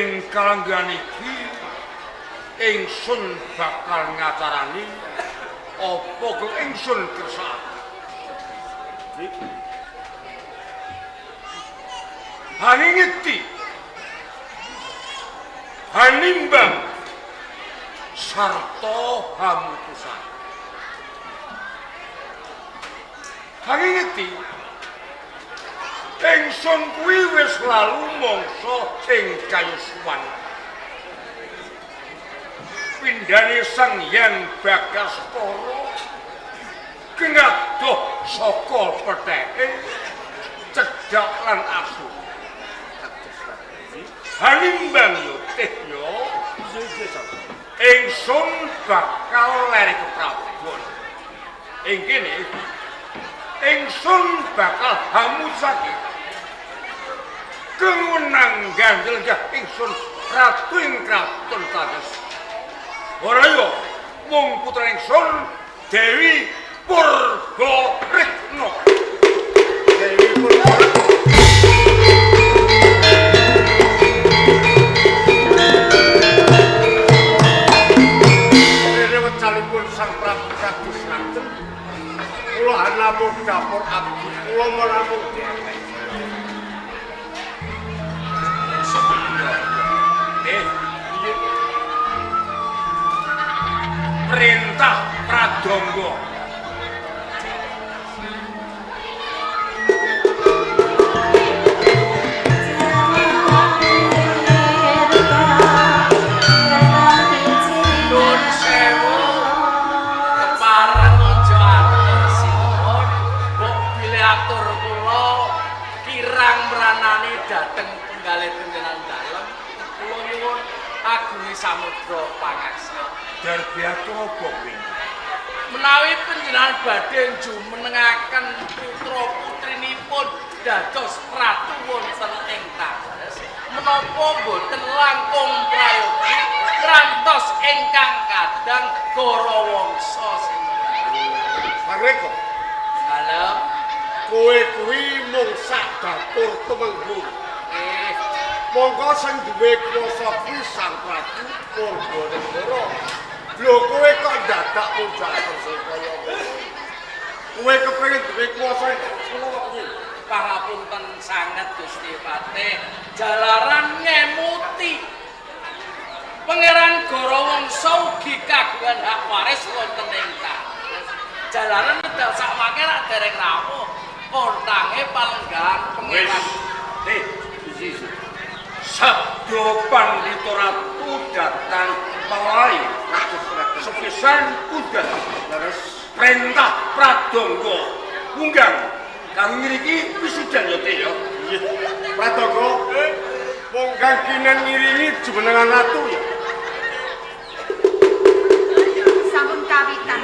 ing kalanggan iki ingsun bakal ngacarani apa kok ingsun kersakake. Haningeti hanimbang sarta hamutusan. Haningeti ingsun kuwi wis lalu mangsa ing kayusuwan. Pindhane Sang Hyang Bagaskara kengatuh saka petheke cedhak lan asu. Hanimbang yo tehyo ingsun bakal lere keprabon. Ing kene ingsun bakal hamusake kewenang gandel ingsun ratu ing kraton Tadas. Ora yo mung putra ingsun Dewi Purbarekna. Dewi Purbarekna. Rewecalipun Sang Prabu kados ngaten. Kula namung dapur abdi, kula namung dhewek. Perintah Pradangga. Nuwun sewu, kepareng aja atur sinten, mbok bilih atur kula kirang mranani dhateng penggalih tentenan dalem. Kula nyuwun agungé samudra pangaksa. Darbiatur apa kuwi? Menawi panjenengan badhe jumenengaken putra putrinipun dados ratu wonten ing Tadas, menapa boten langkung prayogi rantos ingkang kadang Gorawangsa sing Sareko. Halo, Kowe kuwi mung sak dapur Temenggung. Monggo sing duwe kuwasa kuwi Sang Prabu Purbarekna. Lho kowe kok dadak mundak sing kaya ngono. Kowe kepengin duwe kuwasa ngono kok piye? pangapunten sanget Gusti Patih, jalaran ngemuti Pangeran Gorawangsa ugi kagungan hak waris wonten ing Tadas. Jalaran medal sakmangke rak dereng rawuh kontange palenggan pangeran. Iki sabda Pandhita Ratu datang malai sepisan udan leres perintah Pradangga munggang kang ngriki wisudan yo te yo. Pradangga munggang kinen ngiringi jumenengan ratu ya. Sampun kawitan.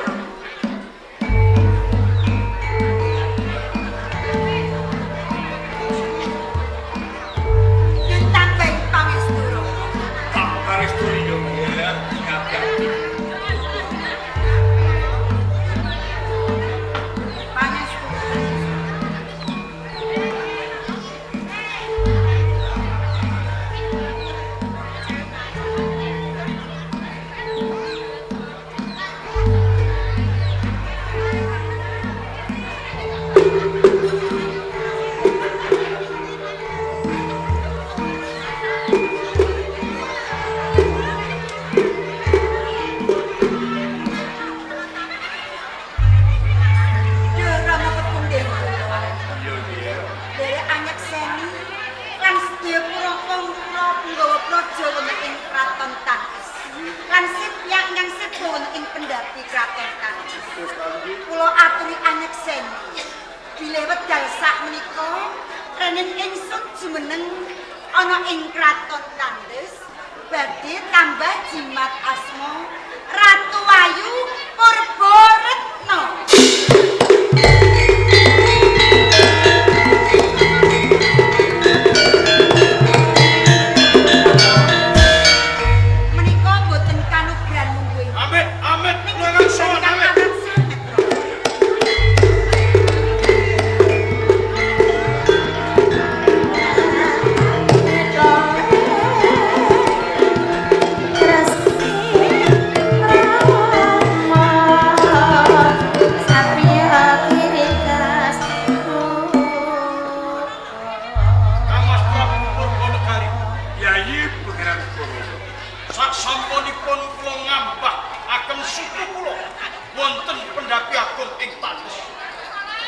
Hanapi Agung ing Tandes.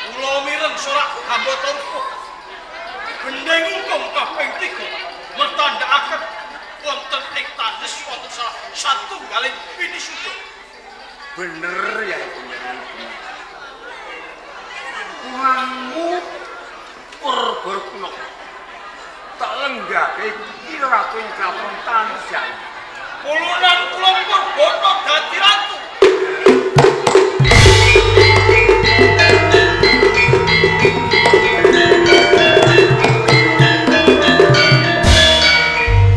Kula mireng sorak hambata rupa. Gendeng hukum kaping 3 mertandakaken wonten ing Tandes wonten salah satunggaling pinisuda. Bener ya panjenengan. Kuangmu Purbalekuna. Tak lenggake iki ratu ing kraton Tandes ya. Kulunan kula Purbalekuna dadi ratu.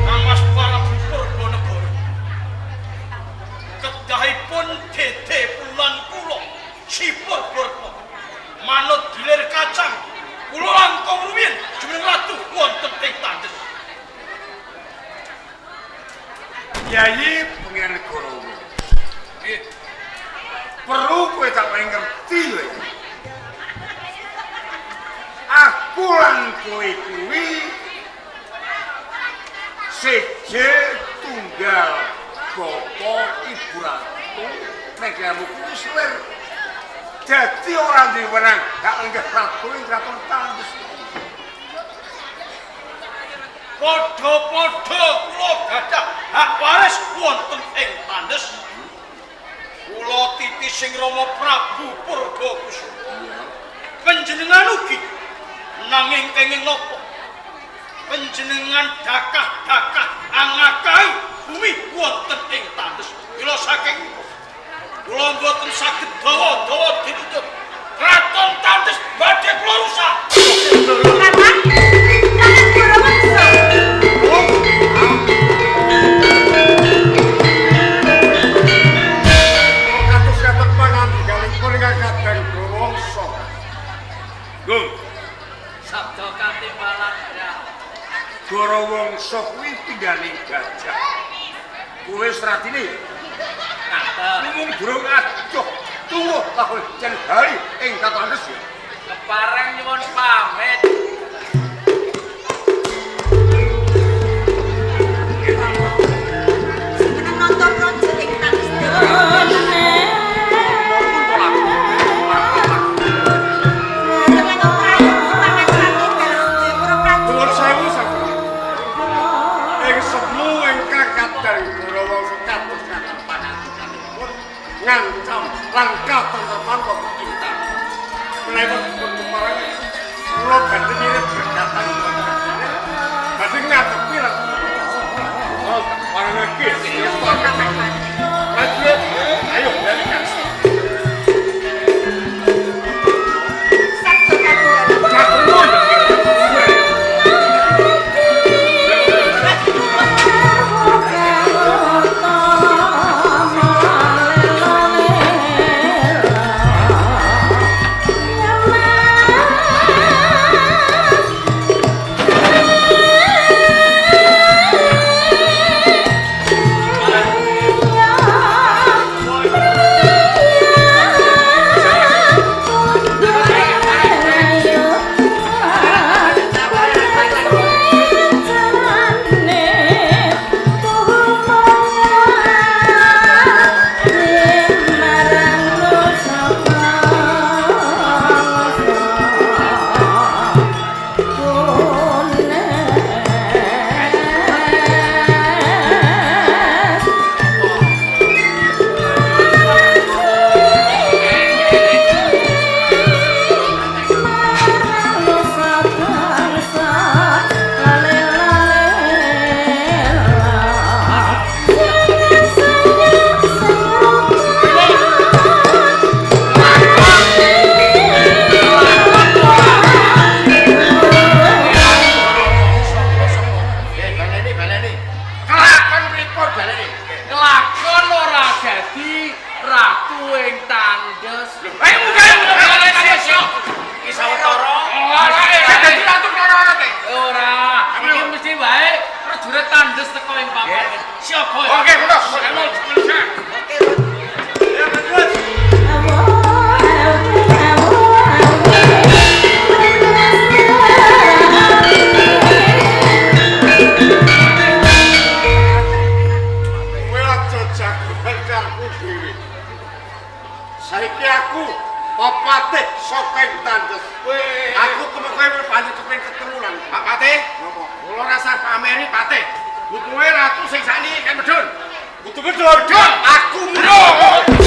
Kamas Prabu Purbanegara. Kedahipun dede pulan kula si Purbalekuna. Manut gilir kacang kula langkung rumiyin jumeneng ratu wonten ing Tandes. Yayi pengen Kurawa. Nggih. Perlu kowe tak ngerti lho. Aku lan kowe kuwi seje tunggal bapak ibu ratu negaramu kuwi suwer. Dadi ora diwenang gak lenggah ratu ing kraton Tandes. Padha-padha kula gadah hak waris wonten ing Tandes. Kula titi sing Rama Prabu Purbakusuma. Panjenengan ugi nanging kenging napa? Panjenengan dakah-dakah angakahi bumi wonten ing Tandes. Mila saking kula mboten saged dawa-dawa ditutup. Kraton Tandes badhe kula rusak. Kakang, Kakang Gorawangsa. Kados katon pangandikanipun Kakang Gorawangsa. Gung, Sabda katimbalan ya. Gorawangsa kuwi tinggaling gajah. Kowe sradine Ngaten. mung durung adoh tuwuh lahul jan hari ing Tandes ya. Kepareng nyuwun pamit. Seneng nonton projo ing Tandes. Seneng prayu pangan sakit dalam Pura Prabu. Nuwun sewu sampun. Ing semu ingkang kadang Gorawangsa kados katon pangandikanipun ngancam langkah teman wonten ing Tandes. Menawi pun kepareng kula badhe ngirim berkatan badhe ngadepi ratu. Oh, parangake ya pakai. Lanjut. Ayo balikan. Sabda kagungan. Matur Saiki aku ratu sing sakniki kan medun. Kudu medun. Aku medun.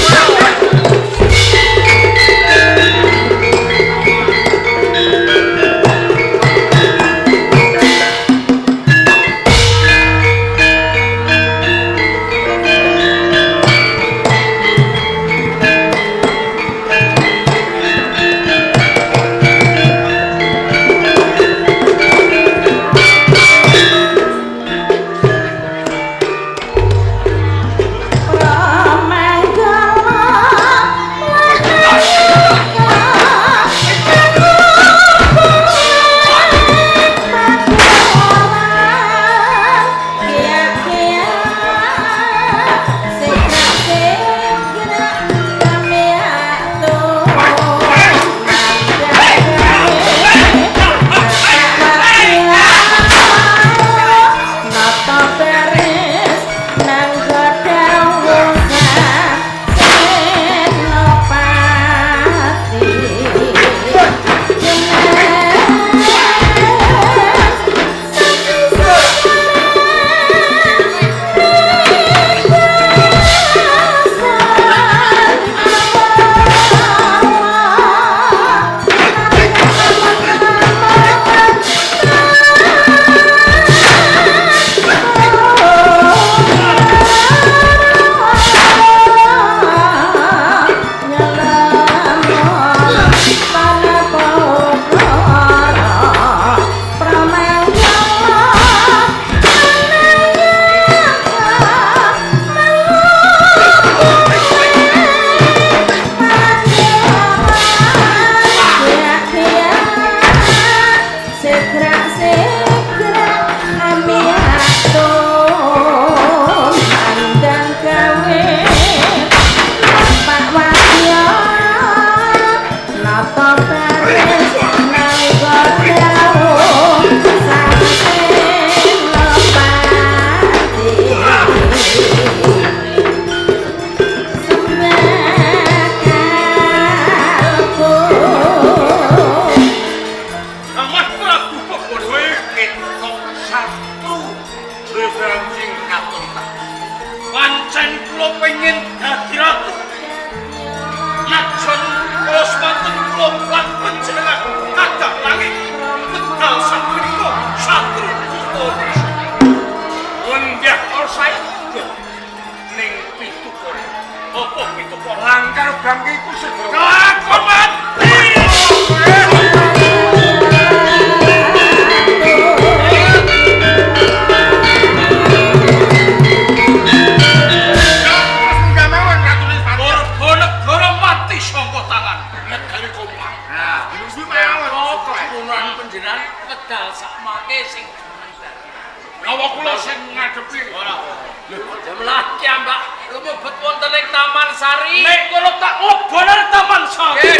Taman Sari. Nek kono tak oboner Taman Sari.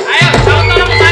Ayo, jalan